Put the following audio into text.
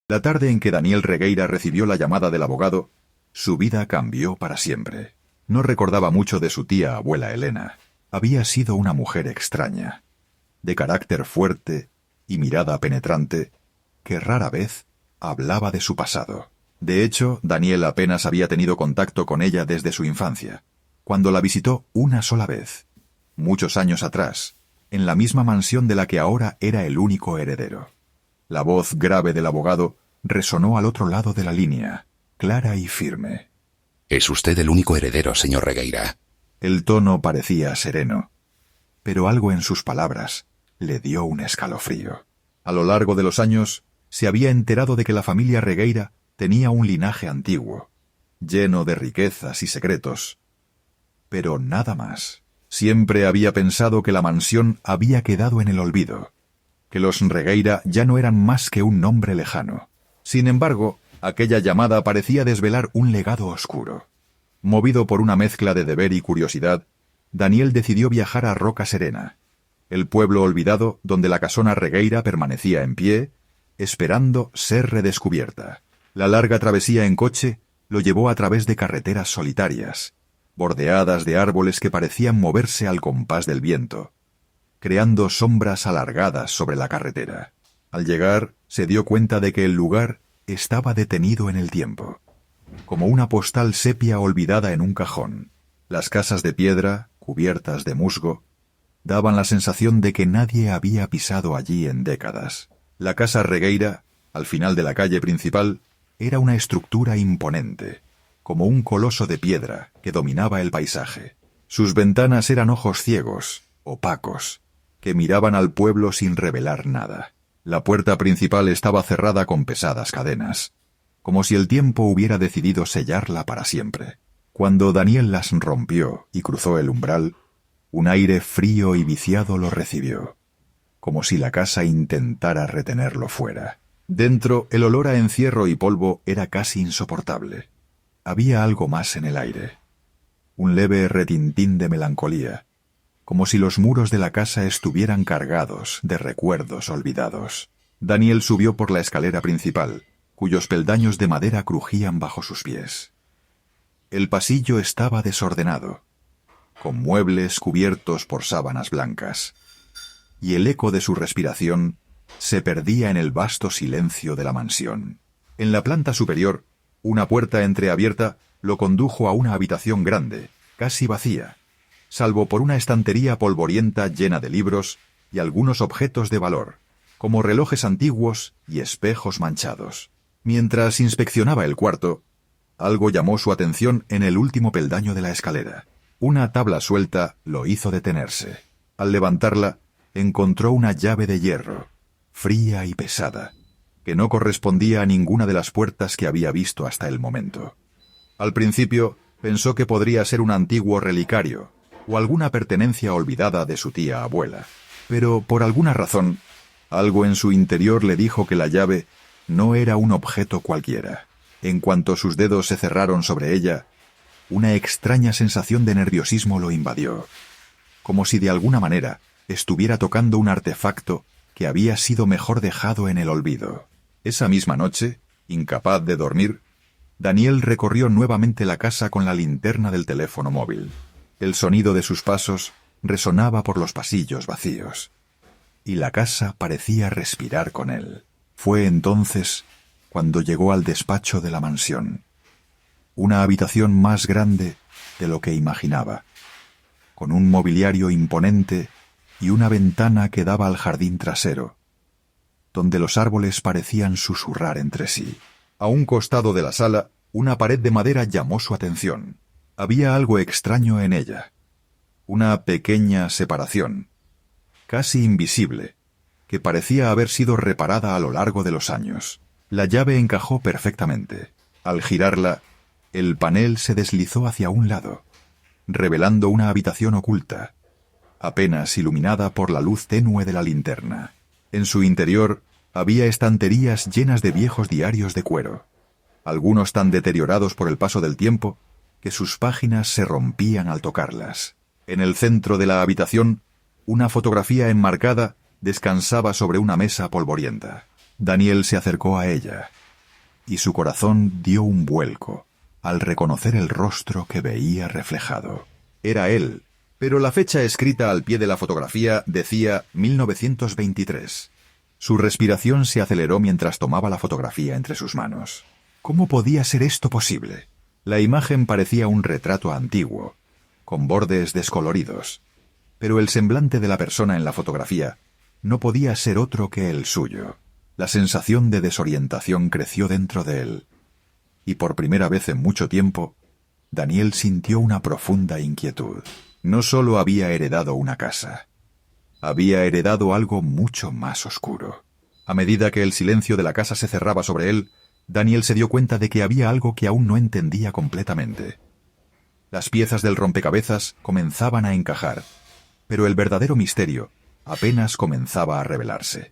La tarde en que Daniel Regueira recibió la llamada del abogado, su vida cambió para siempre. No recordaba mucho de su tía abuela Elena. Había sido una mujer extraña, de carácter fuerte y mirada penetrante, que rara vez hablaba de su pasado. De hecho, Daniel apenas había tenido contacto con ella desde su infancia, cuando la visitó una sola vez, muchos años atrás, en la misma mansión de la que ahora era el único heredero. La voz grave del abogado resonó al otro lado de la línea, clara y firme. Es usted el único heredero, señor Regueira. El tono parecía sereno, pero algo en sus palabras le dio un escalofrío. A lo largo de los años, se había enterado de que la familia Regueira tenía un linaje antiguo, lleno de riquezas y secretos. Pero nada más. Siempre había pensado que la mansión había quedado en el olvido, que los Regueira ya no eran más que un nombre lejano. Sin embargo, aquella llamada parecía desvelar un legado oscuro. Movido por una mezcla de deber y curiosidad, Daniel decidió viajar a Roca Serena, el pueblo olvidado donde la casona Regueira permanecía en pie, esperando ser redescubierta. La larga travesía en coche lo llevó a través de carreteras solitarias, bordeadas de árboles que parecían moverse al compás del viento, creando sombras alargadas sobre la carretera. Al llegar, se dio cuenta de que el lugar estaba detenido en el tiempo, como una postal sepia olvidada en un cajón. Las casas de piedra, cubiertas de musgo, daban la sensación de que nadie había pisado allí en décadas. La casa Regueira, al final de la calle principal, era una estructura imponente, como un coloso de piedra que dominaba el paisaje. Sus ventanas eran ojos ciegos, opacos, que miraban al pueblo sin revelar nada. La puerta principal estaba cerrada con pesadas cadenas, como si el tiempo hubiera decidido sellarla para siempre. Cuando Daniel las rompió y cruzó el umbral, un aire frío y viciado lo recibió, como si la casa intentara retenerlo fuera. Dentro, el olor a encierro y polvo era casi insoportable. Había algo más en el aire, un leve retintín de melancolía, como si los muros de la casa estuvieran cargados de recuerdos olvidados. Daniel subió por la escalera principal, cuyos peldaños de madera crujían bajo sus pies. El pasillo estaba desordenado, con muebles cubiertos por sábanas blancas, y el eco de su respiración se perdía en el vasto silencio de la mansión. En la planta superior, una puerta entreabierta lo condujo a una habitación grande, casi vacía, salvo por una estantería polvorienta llena de libros y algunos objetos de valor, como relojes antiguos y espejos manchados. Mientras inspeccionaba el cuarto, algo llamó su atención en el último peldaño de la escalera. Una tabla suelta lo hizo detenerse. Al levantarla, encontró una llave de hierro, fría y pesada, que no correspondía a ninguna de las puertas que había visto hasta el momento. Al principio, pensó que podría ser un antiguo relicario, o alguna pertenencia olvidada de su tía abuela. Pero, por alguna razón, algo en su interior le dijo que la llave no era un objeto cualquiera. En cuanto sus dedos se cerraron sobre ella, una extraña sensación de nerviosismo lo invadió, como si de alguna manera estuviera tocando un artefacto que había sido mejor dejado en el olvido. Esa misma noche, incapaz de dormir, Daniel recorrió nuevamente la casa con la linterna del teléfono móvil. El sonido de sus pasos resonaba por los pasillos vacíos, y la casa parecía respirar con él. Fue entonces cuando llegó al despacho de la mansión, una habitación más grande de lo que imaginaba, con un mobiliario imponente y una ventana que daba al jardín trasero, donde los árboles parecían susurrar entre sí. A un costado de la sala, una pared de madera llamó su atención. Había algo extraño en ella, una pequeña separación, casi invisible, que parecía haber sido reparada a lo largo de los años. La llave encajó perfectamente. Al girarla, el panel se deslizó hacia un lado, revelando una habitación oculta, apenas iluminada por la luz tenue de la linterna. En su interior había estanterías llenas de viejos diarios de cuero, algunos tan deteriorados por el paso del tiempo que sus páginas se rompían al tocarlas. En el centro de la habitación, una fotografía enmarcada descansaba sobre una mesa polvorienta. Daniel se acercó a ella, y su corazón dio un vuelco al reconocer el rostro que veía reflejado. Era él, pero la fecha escrita al pie de la fotografía decía 1923. Su respiración se aceleró mientras tomaba la fotografía entre sus manos. ¿Cómo podía ser esto posible? La imagen parecía un retrato antiguo, con bordes descoloridos, pero el semblante de la persona en la fotografía no podía ser otro que el suyo. La sensación de desorientación creció dentro de él, y por primera vez en mucho tiempo, Daniel sintió una profunda inquietud. No solo había heredado una casa, había heredado algo mucho más oscuro. A medida que el silencio de la casa se cerraba sobre él, Daniel se dio cuenta de que había algo que aún no entendía completamente. Las piezas del rompecabezas comenzaban a encajar, pero el verdadero misterio apenas comenzaba a revelarse.